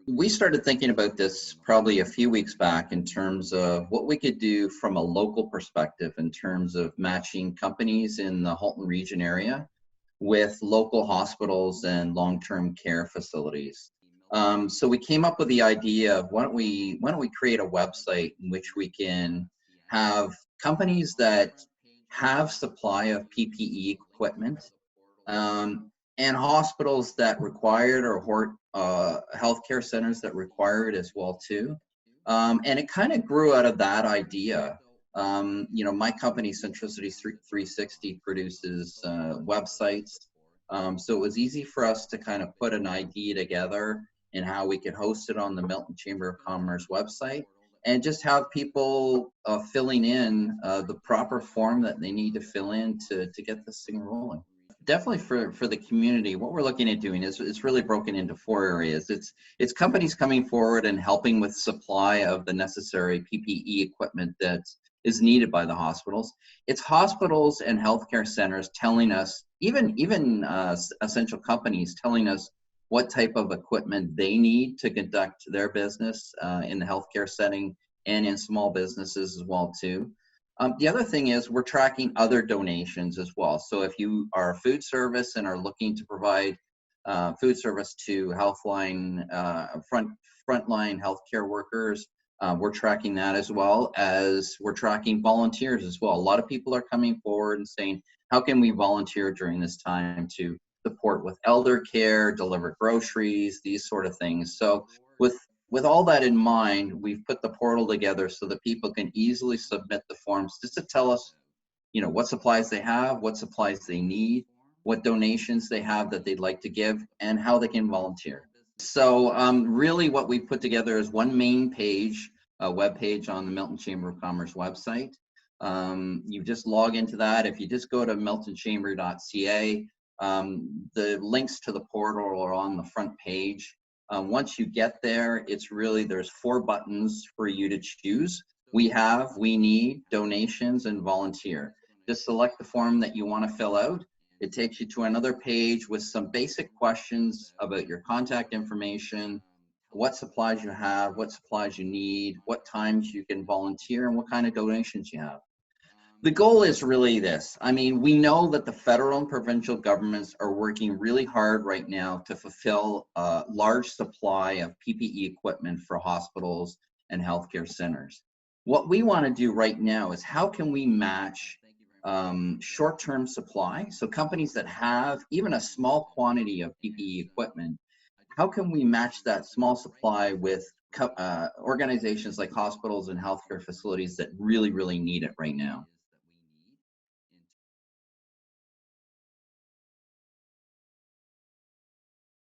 We started thinking about this probably a few weeks back in terms of what we could do from a local perspective in terms of matching companies in the Halton region area with local hospitals and long-term care facilities. So we came up with the idea of why don't we create a website in which we can have companies that have supply of PPE equipment, um, and hospitals that require it, or healthcare centers that require it as well too. And it kind of grew out of that idea. My company Centricity 360 produces websites, so it was easy for us to kind of put an idea together and how we could host it on the Milton Chamber of Commerce website, and just have people filling in the proper form that they need to fill in to get this thing rolling. Definitely for the community, what we're looking at doing is it's really broken into four areas. It's companies coming forward and helping with supply of the necessary PPE equipment that is needed by the hospitals. It's hospitals and healthcare centers telling us, even essential companies telling us what type of equipment they need to conduct their business in the healthcare setting and in small businesses as well too. The other thing is we're tracking other donations as well. So if you are a food service and are looking to provide food service to frontline healthcare workers, we're tracking that, as well as we're tracking volunteers as well. A lot of people are coming forward and saying, how can we volunteer during this time to support with elder care, deliver groceries, these sort of things. So with all that in mind, we've put the portal together so that people can easily submit the forms just to tell us, what supplies they have, what supplies they need, what donations they have that they'd like to give, and how they can volunteer. So really what we put together is one main page, a web page on the Milton Chamber of Commerce website. You just log into that. If you just go to miltonchamber.ca, the links to the portal are on the front page. Once you get there, there's 4 buttons for you to choose. We need, donations, and volunteer. Just select the form that you want to fill out. It takes you to another page with some basic questions about your contact information, what supplies you have, what supplies you need, what times you can volunteer, and what kind of donations you have. The goal is really this. I mean, we know that the federal and provincial governments are working really hard right now to fulfill a large supply of PPE equipment for hospitals and healthcare centers. What we want to do right now is how can we match short-term supply? So companies that have even a small quantity of PPE equipment, how can we match that small supply with organizations like hospitals and healthcare facilities that really, really need it right now?